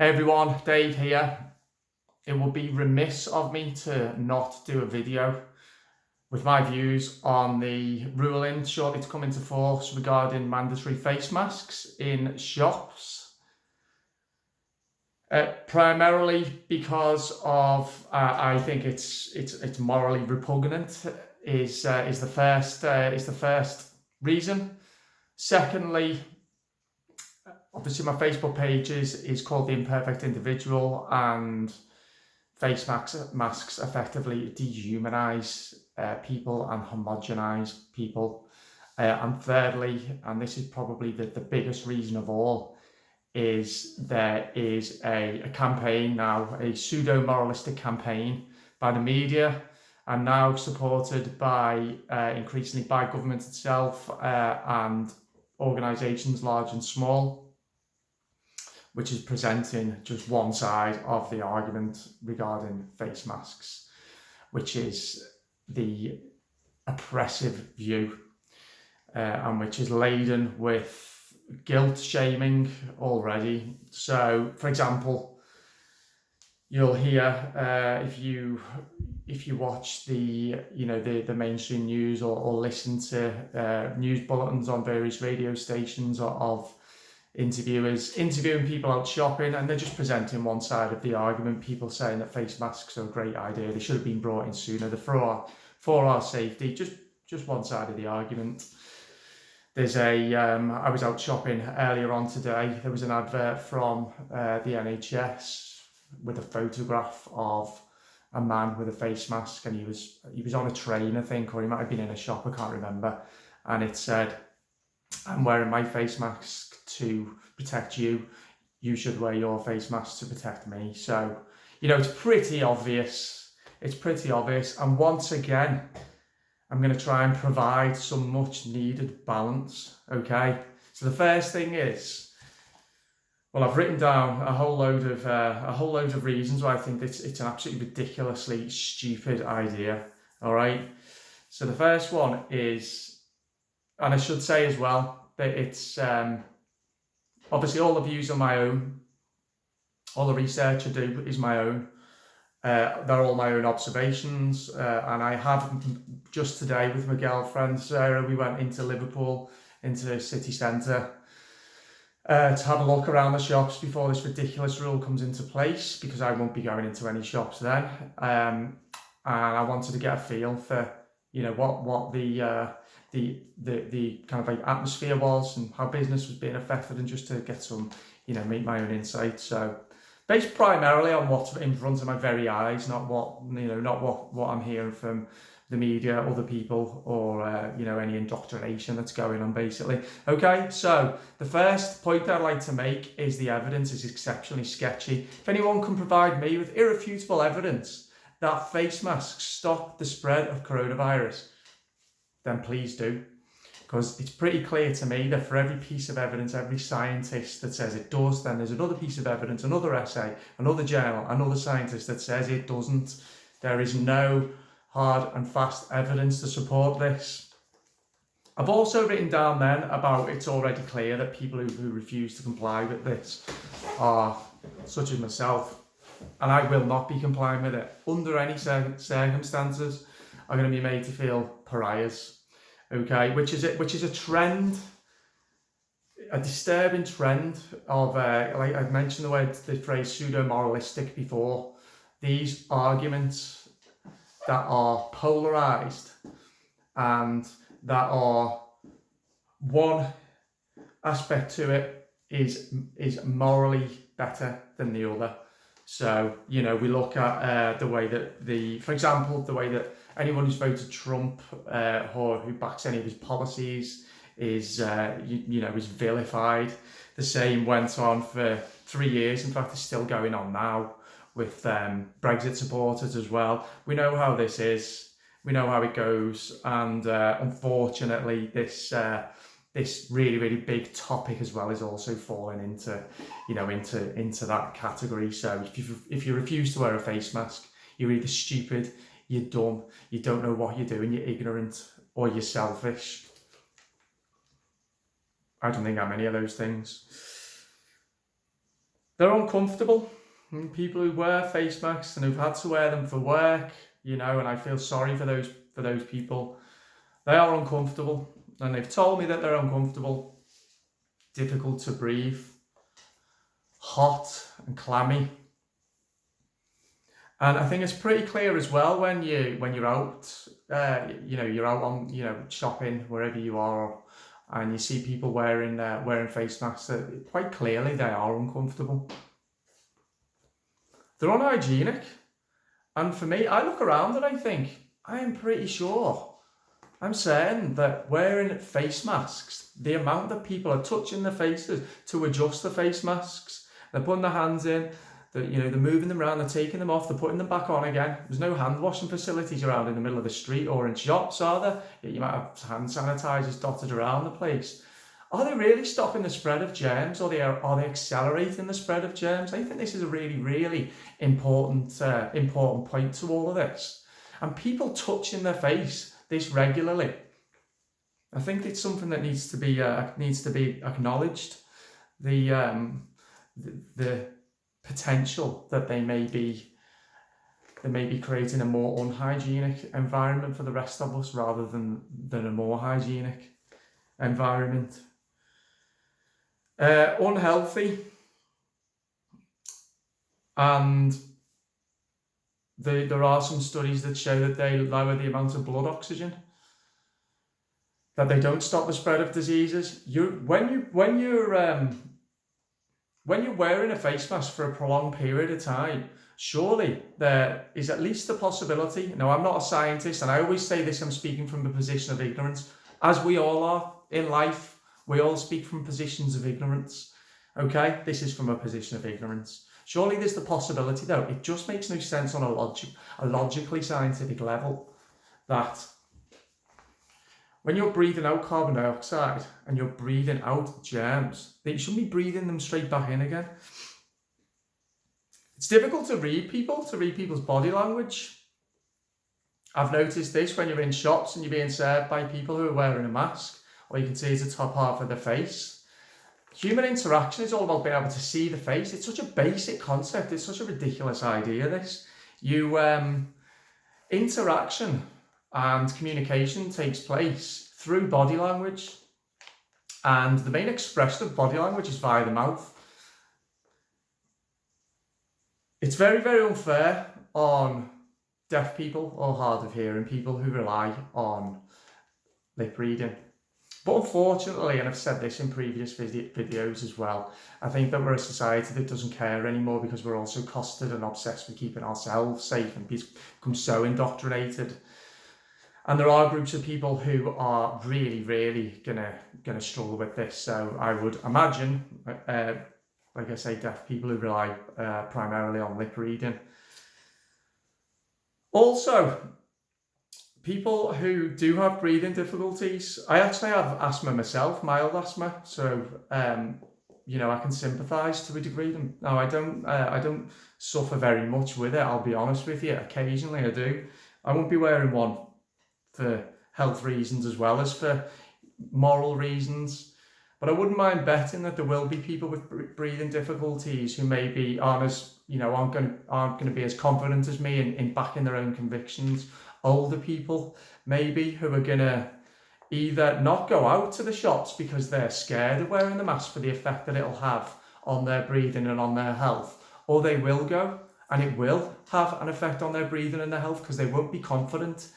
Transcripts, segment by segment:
Hey everyone, Dave here. It would be remiss of me to not do a video with my views on the ruling shortly to come into force regarding mandatory face masks in shops. Primarily because of I think it's morally repugnant is the first reason. Secondly, obviously my Facebook page is called The Imperfect Individual, and face masks effectively dehumanize people and homogenize people. And thirdly, and this is probably the biggest reason of all, is there is a campaign now, a pseudo-moralistic campaign by the media, and now supported by increasingly by government itself and organisations large and small, which is presenting just one side of the argument regarding face masks, which is the oppressive view, and which is laden with guilt shaming already. So, for example, you'll hear if you watch the mainstream news or listen to news bulletins on various radio stations of interviewers interviewing people out shopping, and they're just presenting one side of the argument. People saying that face masks are a great idea, they should have been brought in sooner, they're for our safety. Just one side of the argument. There's I was out shopping earlier on today. There was an advert from the NHS with a photograph of a man with a face mask, and he was on a train, I think, or he might have been in a shop, I can't remember, and it said, "I'm wearing my face mask to protect you, you should wear your face mask to protect me." So, it's pretty obvious. And once again, I'm going to try and provide some much needed balance. Okay. So the first thing is, well, I've written down a whole load of reasons why I think it's an absolutely ridiculously stupid idea. All right. So the first one is, and I should say as well, that it's obviously all the views are my own. All the research I do is my own. They're all my own observations, and I have just today with my girlfriend Sarah, we went into Liverpool, into the city centre, to have a look around the shops before this ridiculous rule comes into place, because I won't be going into any shops then, and I wanted to get a feel for what the kind of like atmosphere was and how business was being affected, and just to get some make my own insights. So based primarily on what's in front of my very eyes, not what I'm hearing from the media, other people, or any indoctrination that's going on, basically. Okay, so the first point I'd like to make is the evidence is exceptionally sketchy. If anyone can provide me with irrefutable evidence that face masks stop the spread of coronavirus, then please do. Because it's pretty clear to me that for every piece of evidence, every scientist that says it does, then there's another piece of evidence, another essay, another journal, another scientist that says it doesn't. There is no hard and fast evidence to support this. I've also written down then about it's already clear that people who refuse to comply with this are, such as myself, and I will not be complying with it under any circumstances, are going to be made to feel pariahs. Okay, which is a trend, a disturbing trend of like I've mentioned the phrase pseudo-moralistic before. These arguments that are polarized and that are, one aspect to it is morally better than the other. So, we look at the way that for example, the way that anyone who's voted Trump or who backs any of his policies is vilified. The same went on for 3 years. In fact, it's still going on now with Brexit supporters as well. We know how this is. We know how it goes. And unfortunately, this really, really big topic as well is also falling into that category. So if you refuse to wear a face mask, you're either stupid, you're dumb, you don't know what you're doing, you're ignorant, or you're selfish. I don't think I'm any of those things. They're uncomfortable. And people who wear face masks and who've had to wear them for work, and I feel sorry for those people. They are uncomfortable, and they've told me that they're uncomfortable, difficult to breathe, hot and clammy. And I think it's pretty clear as well when you're out, you're out on, shopping wherever you are, and you see people wearing face masks. That quite clearly they are uncomfortable. They're unhygienic, and for me, I look around and I think I am pretty sure, I'm saying that wearing face masks, the amount that people are touching their faces to adjust the face masks, they're putting their hands in. They're moving them around, they're taking them off, they're putting them back on again. There's no hand washing facilities around in the middle of the street or in shops, are there? You might have hand sanitizers dotted around the place. Are they really stopping the spread of germs, or are they accelerating the spread of germs? I think this is a really, really important point to all of this. And people touching their face this regularly, I think it's something that needs to be acknowledged. The potential that they may be creating a more unhygienic environment for the rest of us rather than a more hygienic environment. Unhealthy, and there are some studies that show that they lower the amount of blood oxygen, that they don't stop the spread of diseases. When you're wearing a face mask for a prolonged period of time, surely there is at least the possibility. Now, I'm not a scientist, and I always say this, I'm speaking from a position of ignorance, as we all are in life. We all speak from positions of ignorance. Okay, this is from a position of ignorance. Surely there's the possibility, though, it just makes no sense on a logically scientific level, that when you're breathing out carbon dioxide and you're breathing out germs, that you shouldn't be breathing them straight back in again. It's difficult to read people's body language. I've noticed this when you're in shops and you're being served by people who are wearing a mask, or you can see the top half of the face. Human interaction is all about being able to see the face. It's such a basic concept. It's such a ridiculous idea, this. Interaction and communication takes place through body language, and the main expression of body language is via the mouth. It's very, very unfair on deaf people or hard of hearing people who rely on lip reading. But unfortunately, and I've said this in previous videos as well, I think that we're a society that doesn't care anymore because we're also costed and obsessed with keeping ourselves safe and become so indoctrinated. And there are groups of people who are really, really gonna struggle with this. So I would imagine, like I say, deaf people who rely primarily on lip reading. Also, people who do have breathing difficulties. I actually have asthma myself, mild asthma, so I can sympathise to a degree. No, I don't suffer very much with it, I'll be honest with you. Occasionally I do. I won't be wearing one for health reasons as well as for moral reasons. But I wouldn't mind betting that there will be people with breathing difficulties who maybe aren't going to be as confident as me in backing their own convictions. Older people, maybe, who are going to either not go out to the shops because they're scared of wearing the mask for the effect that it'll have on their breathing and on their health, or they will go and it will have an effect on their breathing and their health because they won't be confident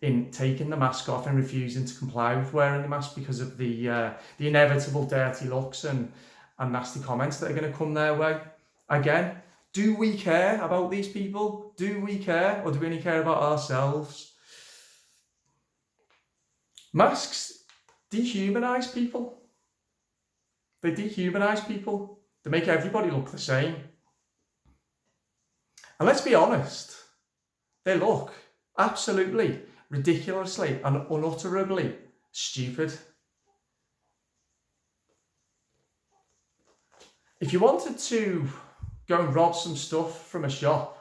in taking the mask off and refusing to comply with wearing the mask because of the inevitable dirty looks and nasty comments that are going to come their way. Again, do we care about these people? Do we care, or do we only care about ourselves? Masks dehumanize people. They dehumanize people. They make everybody look the same. And let's be honest, they look absolutely, ridiculously and unutterably stupid. If you wanted to go and rob some stuff from a shop,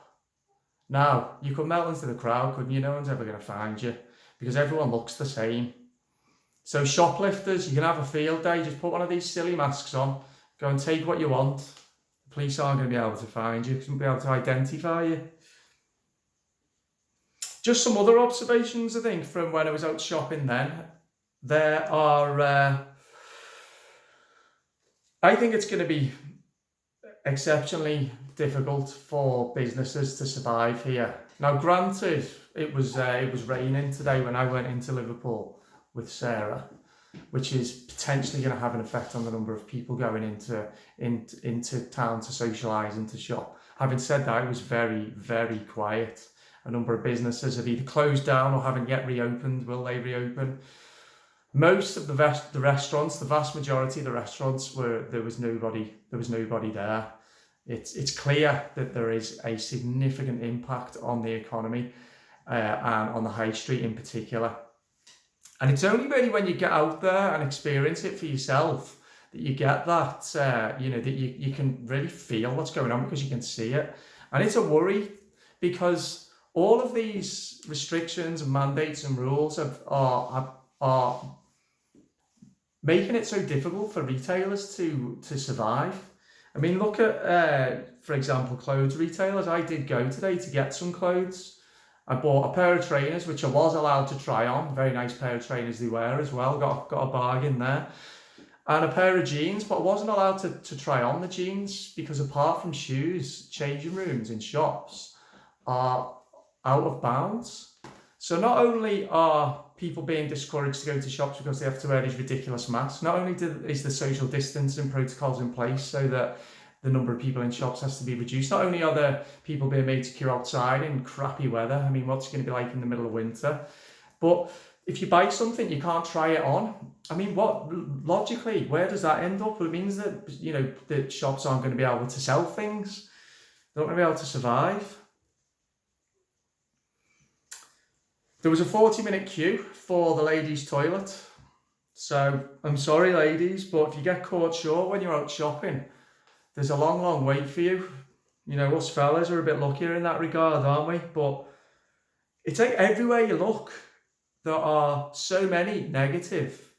now you could melt into the crowd, couldn't you? No one's ever going to find you because everyone looks the same. So shoplifters, you can have a field day. Just put one of these silly masks on, go and take what you want. Police aren't going to be able to find you, because they'll be able to identify you. Just some other observations, I think, from when I was out shopping then. There are, I think it's going to be exceptionally difficult for businesses to survive here. Now, granted, it was raining today when I went into Liverpool with Sarah, which is potentially going to have an effect on the number of people going into town to socialise and to shop. Having said that, it was very, very quiet. A number of businesses have either closed down or haven't yet reopened. Will they reopen? Most of the restaurants, the vast majority of the restaurants, there was nobody there. It's clear that there is a significant impact on the economy and on the high street in particular. And it's only really when you get out there and experience it for yourself that you get that, that you can really feel what's going on, because you can see it. And it's a worry, because all of these restrictions and mandates and rules are making it so difficult for retailers to survive. I mean, look at, for example, clothes retailers. I did go today to get some clothes. I bought a pair of trainers, which I was allowed to try on. Very nice pair of trainers they were as well. Got a bargain there. And a pair of jeans, but I wasn't allowed to try on the jeans, because apart from shoes, changing rooms in shops are out of bounds. So not only are people being discouraged to go to shops because they have to wear these ridiculous masks, not only is the social distancing protocols in place so that the number of people in shops has to be reduced, not only are there people being made to queue outside in crappy weather, I mean, what's it going to be like in the middle of winter? But if you buy something, you can't try it on. I mean, logically, where does that end up? Well, it means that, the shops aren't going to be able to sell things. They're not going to be able to survive. There was a 40-minute queue for the ladies' toilet. So I'm sorry, ladies, but if you get caught short when you're out shopping, there's a long, long wait for you. Us fellas are a bit luckier in that regard, aren't we? But it's like everywhere you look, there are so many negative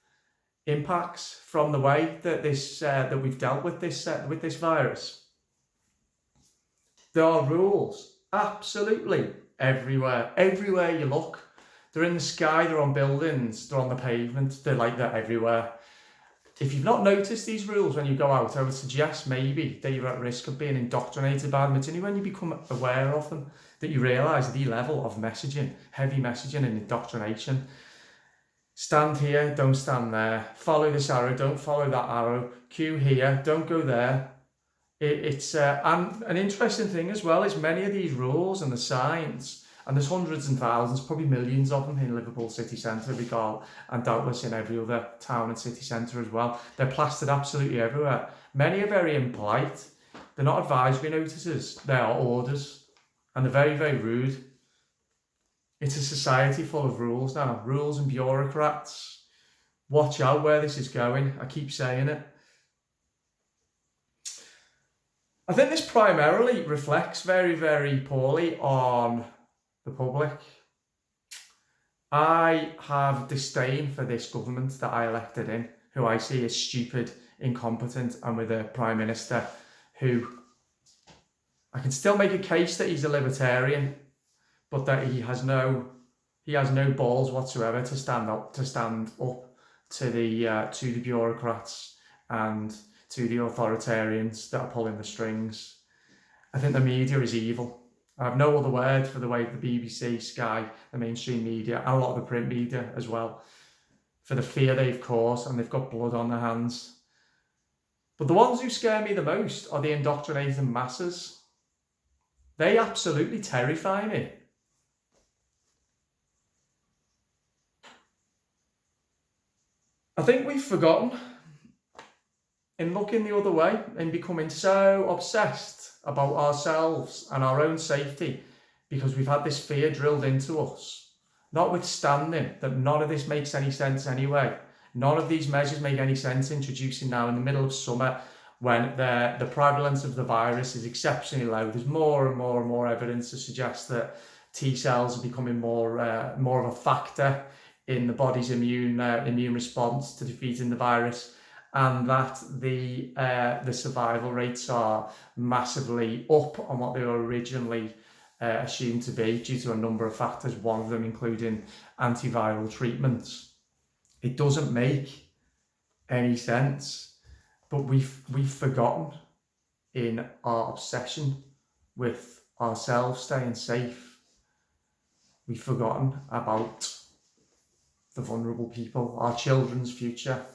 impacts from the way that that we've dealt with this virus. There are rules absolutely everywhere you look. They're in the sky, they're on buildings, they're on the pavement, they're everywhere. If you've not noticed these rules when you go out, I would suggest maybe that you're at risk of being indoctrinated by them. It's only when you become aware of them that you realise the level of messaging, heavy messaging and indoctrination. Stand here, don't stand there. Follow this arrow, don't follow that arrow. Queue here, don't go there. It's and an interesting thing as well is many of these rules and the signs, and there's hundreds and thousands, probably millions of them in Liverpool City Centre, and doubtless in every other town and city centre as well. They're plastered absolutely everywhere. Many are very impolite. They're not advisory notices, they are orders, and they're very, very rude. It's a society full of rules now, rules and bureaucrats. Watch out where this is going, I keep saying it. I think this primarily reflects very, very poorly on the public. I have disdain for this government that I elected in, who I see as stupid, incompetent, and with a Prime Minister who I can still make a case that he's a libertarian, but that he has no balls whatsoever to stand up to the bureaucrats and to the authoritarians that are pulling the strings. I think the media is evil. I have no other word for the way the BBC, Sky, the mainstream media, and a lot of the print media as well, for the fear they've caused, and they've got blood on their hands. But the ones who scare me the most are the indoctrinated masses. They absolutely terrify me. I think we've forgotten, in looking the other way, in becoming so obsessed about ourselves and our own safety, because we've had this fear drilled into us, notwithstanding that none of this makes any sense anyway. None of these measures make any sense introducing now in the middle of summer, when the prevalence of the virus is exceptionally low. There's more and more and more evidence to suggest that T cells are becoming more of a factor in the body's immune response to defeating the virus. and that the survival rates are massively up on what they were originally assumed to be due to a number of factors, one of them including antiviral treatments. It doesn't make any sense, but we've forgotten, in our obsession with ourselves staying safe, we've forgotten about the vulnerable people, our children's future,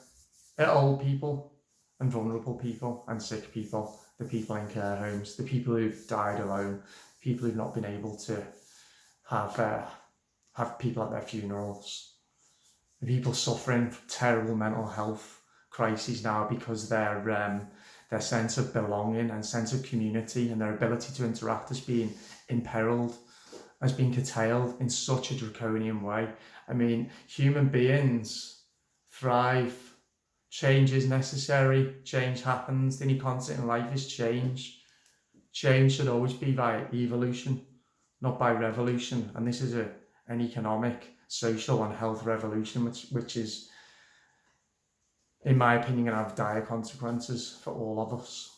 old people and vulnerable people and sick people, the people in care homes, the people who've died alone, people who've not been able to have people at their funerals, the people suffering from terrible mental health crises now because their sense of belonging and sense of community and their ability to interact is being imperiled, has been curtailed in such a draconian way. I mean, human beings thrive. Change is necessary. Change happens. The only constant in life is change. Change should always be by evolution, not by revolution. And this is an economic, social and health revolution, which is, in my opinion, going to have dire consequences for all of us.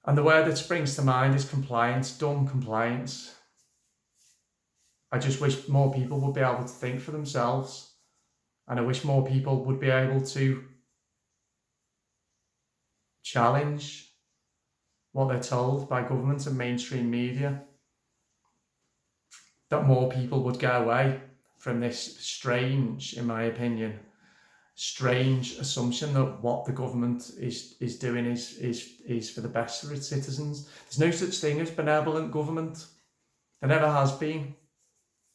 And the word that springs to mind is compliance, dumb compliance. I just wish more people would be able to think for themselves. And I wish more people would be able to challenge what they're told by government and mainstream media. That more people would get away from this strange, in my opinion, strange assumption that what the government is doing is for the best for its citizens. There's no such thing as benevolent government. There never has been.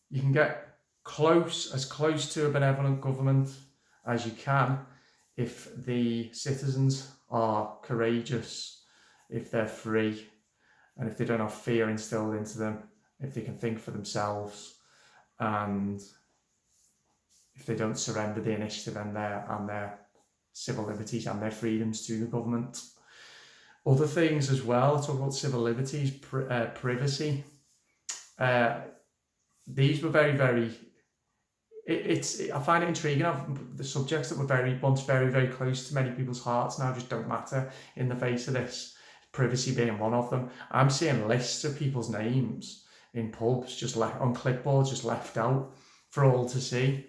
You can get as close to a benevolent government as you can if the citizens are courageous, if they're free, and if they don't have fear instilled into them, if they can think for themselves, and if they don't surrender the initiative and their civil liberties and their freedoms to the government. Other things as well, talk about civil liberties, privacy. These were very, I find it intriguing. The subjects that were once very, very close to many people's hearts now just don't matter in the face of this, privacy being one of them. I'm seeing lists of people's names in pubs just on clipboards, just left out for all to see.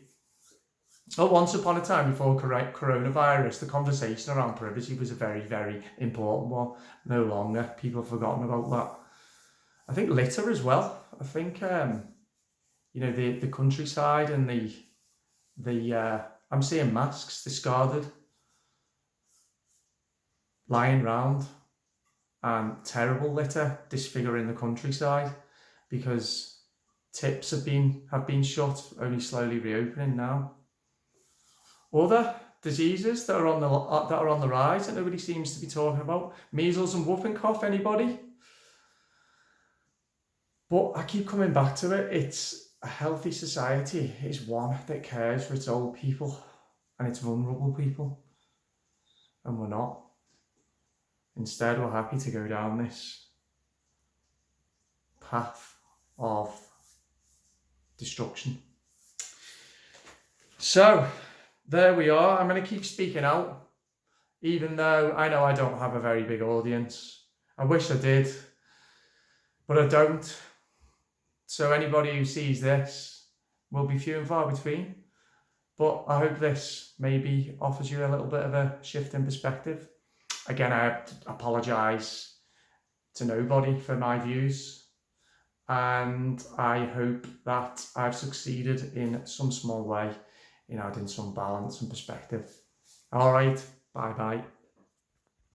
But once upon a time, before coronavirus, the conversation around privacy was a very, very important one. No longer. People have forgotten about that. I think litter as well. I think, the countryside and I'm seeing masks discarded, lying round, and terrible litter disfiguring the countryside because tips have been shut, only slowly reopening now. Other diseases that are on the rise that nobody seems to be talking about: measles and whooping cough. Anybody? But I keep coming back to it. It's a healthy society is one that cares for its old people and its vulnerable people, and we're not. Instead, we're happy to go down this path of destruction. So there we are. I'm going to keep speaking out, even though I know I don't have a very big audience. I wish I did, but I don't. So anybody who sees this will be few and far between. But I hope this maybe offers you a little bit of a shift in perspective. Again, I apologise to nobody for my views, and I hope that I've succeeded in some small way in adding some balance and perspective. All right, bye-bye.